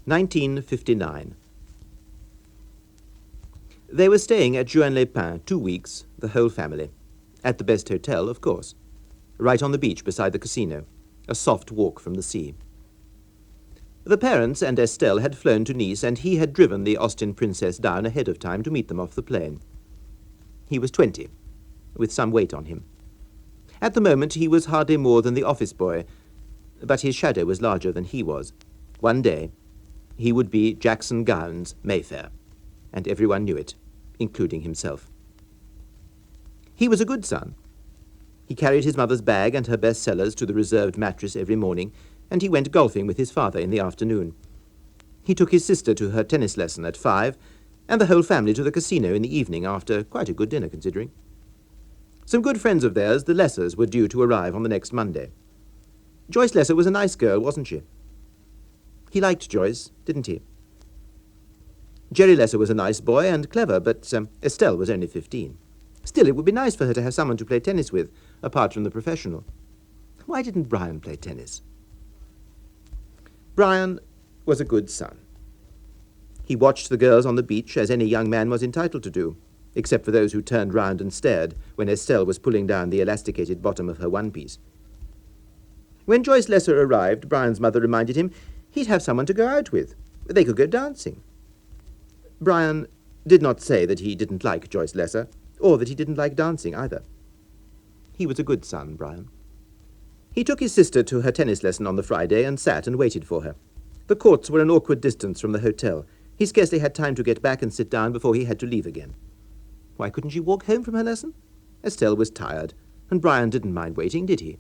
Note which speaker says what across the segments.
Speaker 1: 1959. They were staying at Juan-les-Pins 2 weeks, the whole family. At the best hotel, of course. Right on the beach beside the casino, a soft walk from the sea. The parents and Estelle had flown to Nice, and he had driven the Austin princess down ahead of time to meet them off the plane. He was 20, with some weight on him. At the moment he was hardly more than the office boy, but his shadow was larger than he was. One day he would be Jackson Gowns Mayfair, and everyone knew it, including himself. He was a good son. He carried his mother's bag and her bestsellers to the reserved mattress every morning, and he went golfing with his father in the afternoon. He took his sister to her tennis lesson at 5, and the whole family to the casino in the evening after quite a good dinner, considering. Some good friends of theirs, the Lessers, were due to arrive on the next Monday. Joyce Lesser was a nice girl, wasn't she? He liked Joyce, didn't he? Jerry Lesser was a nice boy and clever, but Estelle was only 15. Still, it would be nice for her to have someone to play tennis with, apart from the professional. Why didn't Bryan play tennis? Bryan was a good son. He watched the girls on the beach as any young man was entitled to do, except for those who turned round and stared when Estelle was pulling down the elasticated bottom of her one-piece. When Joyce Lesser arrived, Bryan's mother reminded him he'd have someone to go out with. They could go dancing. Bryan did not say that he didn't like Joyce Lesser, or that he didn't like dancing either. He was a good son, Bryan. He took his sister to her tennis lesson on the Friday and sat and waited for her. The courts were an awkward distance from the hotel. He scarcely had time to get back and sit down before he had to leave again. Why couldn't she walk home from her lesson? Estelle was tired, and Bryan didn't mind waiting, did he?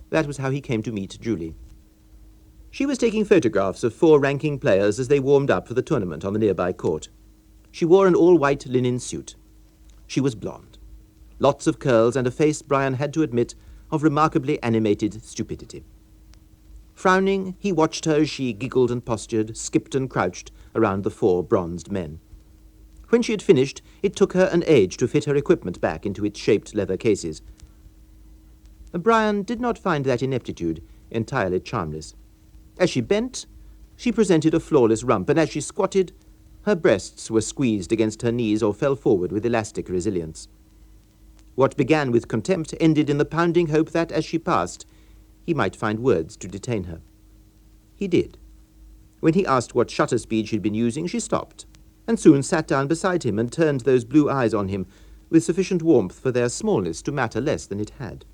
Speaker 1: That was how he came to meet Julie. She was taking photographs of 4 ranking players as they warmed up for the tournament on the nearby court. She wore an all-white linen suit. She was blonde. Lots of curls and a face, Bryan had to admit, of remarkably animated stupidity. Frowning, he watched her as she giggled and postured, skipped and crouched around the 4 bronzed men. When she had finished, it took her an age to fit her equipment back into its shaped leather cases. Bryan did not find that ineptitude entirely charmless. As she bent, she presented a flawless rump, and as she squatted, her breasts were squeezed against her knees or fell forward with elastic resilience. What began with contempt ended in the pounding hope that, as she passed, he might find words to detain her. He did. When he asked what shutter speed she'd been using, she stopped, and soon sat down beside him and turned those blue eyes on him with sufficient warmth for their smallness to matter less than it had.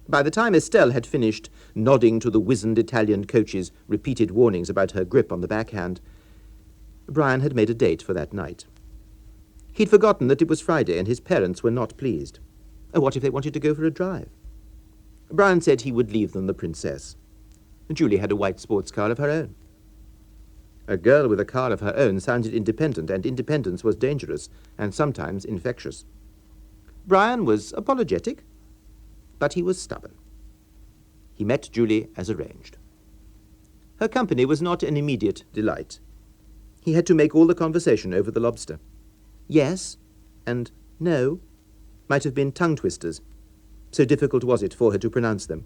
Speaker 1: By the time Estelle had finished nodding to the wizened Italian coach's repeated warnings about her grip on the backhand, Bryan had made a date for that night. He'd forgotten that it was Friday and his parents were not pleased. What if they wanted to go for a drive? Bryan said he would leave them the princess. Julie had a white sports car of her own. A girl with a car of her own sounded independent, and independence was dangerous and sometimes infectious. Bryan was apologetic, but he was stubborn. He met Julie as arranged. Her company was not an immediate delight. He had to make all the conversation over the lobster. Yes and no might have been tongue twisters. So difficult was it for her to pronounce them.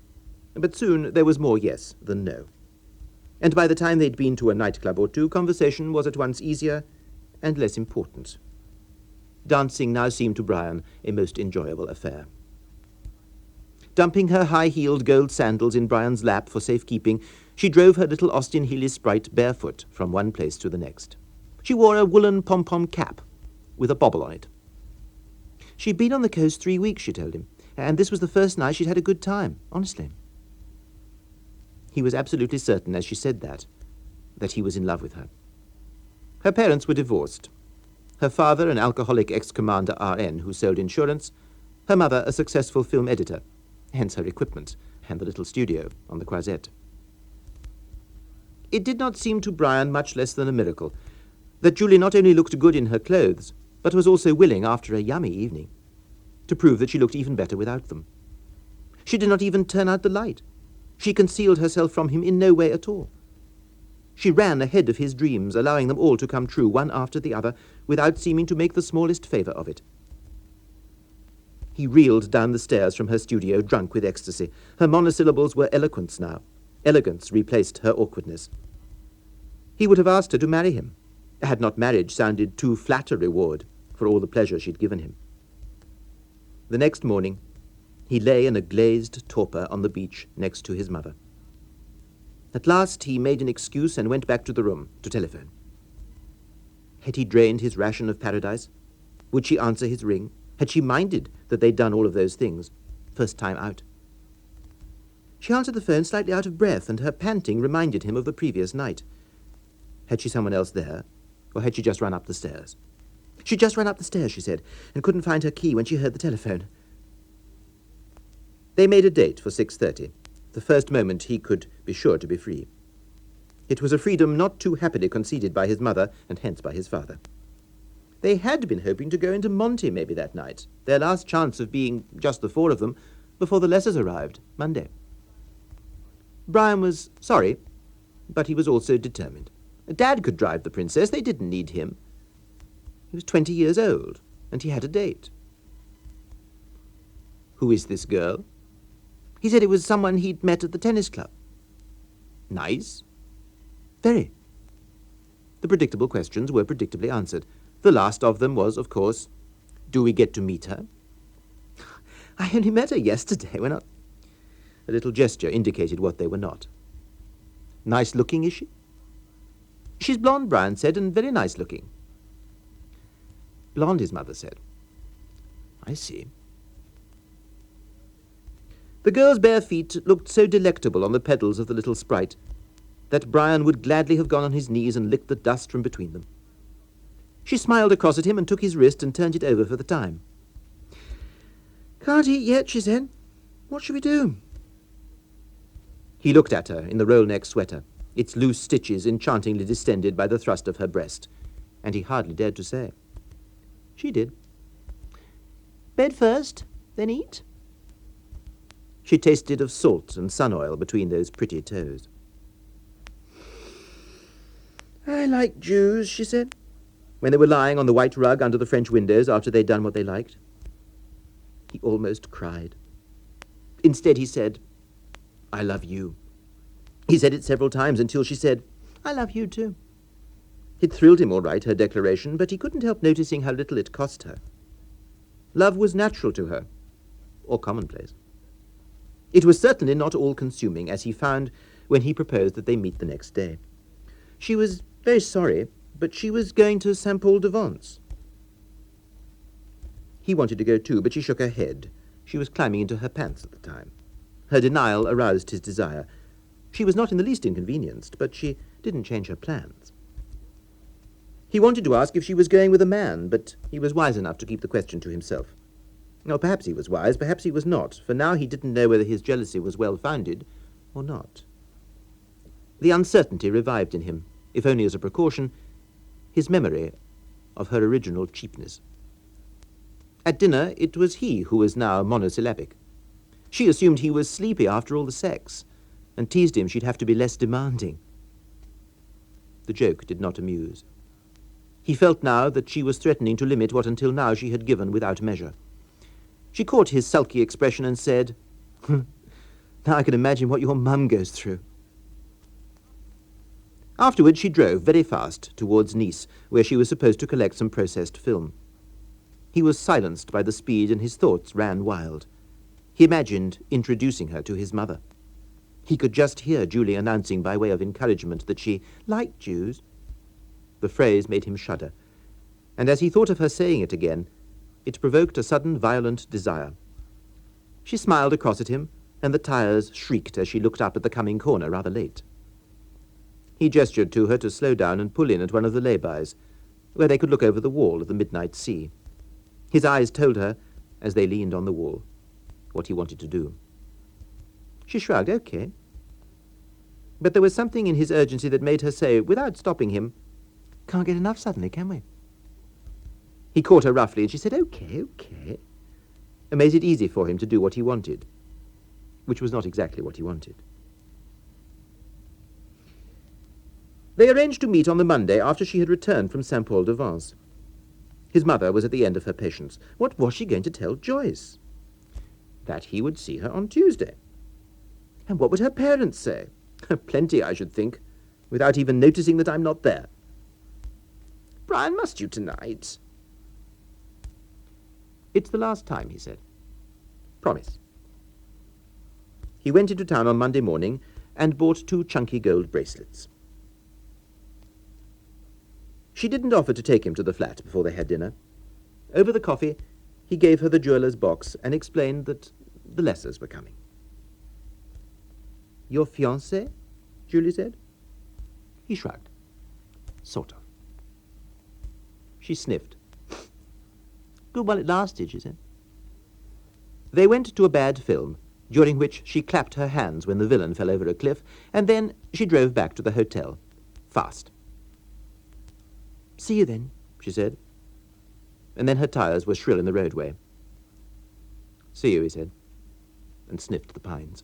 Speaker 1: But soon there was more yes than no. And by the time they'd been to a nightclub or 2, conversation was at once easier and less important. Dancing now seemed to Bryan a most enjoyable affair. Dumping her high-heeled gold sandals in Bryan's lap for safekeeping, she drove her little Austin Healey Sprite barefoot from one place to the next. She wore a woolen pom-pom cap with a bobble on it. She'd been on the coast 3 weeks, she told him, and this was the first night she'd had a good time, honestly. He was absolutely certain, as she said that he was in love with her. Her parents were divorced. Her father, an alcoholic ex-commander RN who sold insurance, her mother, a successful film editor, hence her equipment and the little studio on the Croisette. It did not seem to Bryan much less than a miracle that Julie not only looked good in her clothes, but was also willing, after a yummy evening, to prove that she looked even better without them. She did not even turn out the light. She concealed herself from him in no way at all. She ran ahead of his dreams, allowing them all to come true, one after the other, without seeming to make the smallest favour of it. He reeled down the stairs from her studio, drunk with ecstasy. Her monosyllables were eloquence now. Elegance replaced her awkwardness. He would have asked her to marry him, had not marriage sounded too flat a reward for all the pleasure she'd given him. The next morning, he lay in a glazed torpor on the beach next to his mother. At last he made an excuse and went back to the room to telephone. Had he drained his ration of paradise? Would she answer his ring? Had she minded that they'd done all of those things, first time out? She answered the phone slightly out of breath, and her panting reminded him of the previous night. Had she someone else there, or had she just run up the stairs? She'd just run up the stairs, she said, and couldn't find her key when she heard the telephone. They made a date for 6:30, the first moment he could be sure to be free. It was a freedom not too happily conceded by his mother, and hence by his father. They had been hoping to go into Monte maybe that night, their last chance of being just the four of them before the Lessers arrived, Monday. Bryan was sorry, but he was also determined. Dad could drive the princess, they didn't need him. He was 20 years old, and he had a date. Who is this girl? He said it was someone he'd met at the tennis club. Nice? Very. The predictable questions were predictably answered. The last of them was, of course, do we get to meet her? I only met her yesterday. We're not... A little gesture indicated what they were not. Nice looking, is she? She's blonde, Bryan said, and very nice looking. Blonde, his mother said. I see. The girl's bare feet looked so delectable on the pedals of the little sprite that Bryan would gladly have gone on his knees and licked the dust from between them. She smiled across at him and took his wrist and turned it over for the time. Can't eat yet, she said. What shall we do? He looked at her in the roll-neck sweater, its loose stitches enchantingly distended by the thrust of her breast, and he hardly dared to say. She did. Bed first, then eat. She tasted of salt and sun oil between those pretty toes. I like Jews, she said, when they were lying on the white rug under the French windows after they'd done what they liked. He almost cried. Instead, he said, I love you. He said it several times until she said, I love you too. It thrilled him all right, her declaration, but he couldn't help noticing how little it cost her. Love was natural to her, or commonplace. It was certainly not all-consuming, as he found when he proposed that they meet the next day. She was very sorry, but she was going to St. Paul de Vence. He wanted to go too, but she shook her head. She was climbing into her pants at the time. Her denial aroused his desire. She was not in the least inconvenienced, but she didn't change her plans. He wanted to ask if she was going with a man, but he was wise enough to keep the question to himself. Or perhaps he was wise, perhaps he was not, for now he didn't know whether his jealousy was well-founded or not. The uncertainty revived in him, if only as a precaution, his memory of her original cheapness. At dinner, it was he who was now monosyllabic. She assumed he was sleepy after all the sex, and teased him she'd have to be less demanding. The joke did not amuse. He felt now that she was threatening to limit what until now she had given without measure. She caught his sulky expression and said, Now I can imagine what your mum goes through. Afterwards she drove very fast towards Nice, where she was supposed to collect some processed film. He was silenced by the speed and his thoughts ran wild. He imagined introducing her to his mother. He could just hear Julie announcing by way of encouragement that she liked Jews. The phrase made him shudder, and as he thought of her saying it again, it provoked a sudden violent desire. She smiled across at him, and the tires shrieked as she looked up at the coming corner rather late. He gestured to her to slow down and pull in at one of the lay-bys, where they could look over the wall of the midnight sea. His eyes told her, as they leaned on the wall, what he wanted to do. She shrugged, okay. But there was something in his urgency that made her say, without stopping him, can't get enough suddenly, can we? He caught her roughly, and she said, okay. It made it easy for him to do what he wanted, which was not exactly what he wanted. They arranged to meet on the Monday after she had returned from St. Paul de Vence. His mother was at the end of her patience. What was she going to tell Joyce? That he would see her on Tuesday. And what would her parents say? Plenty, I should think, without even noticing that I'm not there. Bryan, must you tonight? It's the last time, he said. Promise. He went into town on Monday morning and bought 2 chunky gold bracelets. She didn't offer to take him to the flat before they had dinner. Over the coffee, he gave her the jeweller's box and explained that the Lessers were coming. Your fiancé? Julie said. He shrugged. Sort of. She sniffed. Good while it lasted, she said. They went to a bad film, during which she clapped her hands when the villain fell over a cliff, and then she drove back to the hotel, fast. See you then, she said. And then her tires were shrill in the roadway. See you, he said, and sniffed the pines.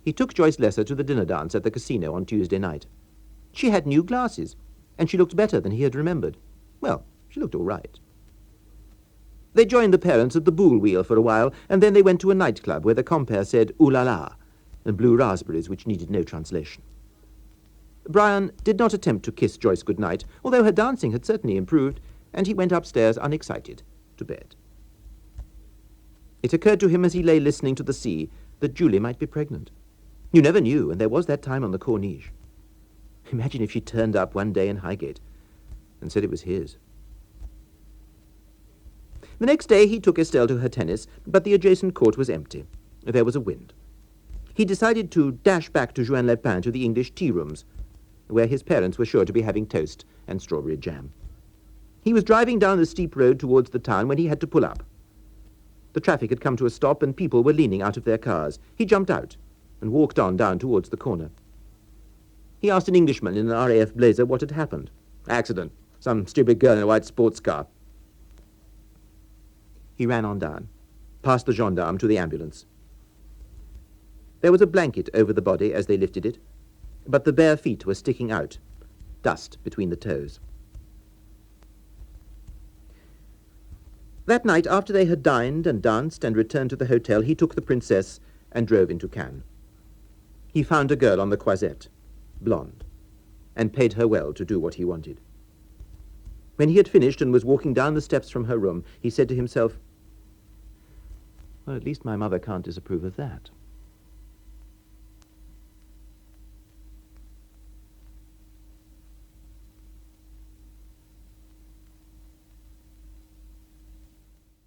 Speaker 1: He took Joyce Lesser to the dinner dance at the casino on Tuesday night. She had new glasses, and she looked better than he had remembered. Well, she looked all right. They joined the parents at the Boule Wheel for a while, and then they went to a nightclub where the compere said "Ooh la la" and blew raspberries which needed no translation. Bryan did not attempt to kiss Joyce goodnight, although her dancing had certainly improved, and he went upstairs unexcited to bed. It occurred to him as he lay listening to the sea that Julie might be pregnant. You never knew, and there was that time on the Corniche. Imagine if she turned up one day in Highgate and said it was his. The next day he took Estelle to her tennis, but the adjacent court was empty. There was a wind. He decided to dash back to Juan Lepin to the English tea rooms, where his parents were sure to be having toast and strawberry jam. He was driving down the steep road towards the town when he had to pull up. The traffic had come to a stop and people were leaning out of their cars. He jumped out and walked on down towards the corner. He asked an Englishman in an RAF blazer what had happened. Accident. Some stupid girl in a white sports car. He ran on down, past the gendarme to the ambulance. There was a blanket over the body as they lifted it, but the bare feet were sticking out, dust between the toes. That night, after they had dined and danced and returned to the hotel, he took the princess and drove into Cannes. He found a girl on the Croisette, blonde, and paid her well to do what he wanted. When he had finished and was walking down the steps from her room, he said to himself, well, at least my mother can't disapprove of that.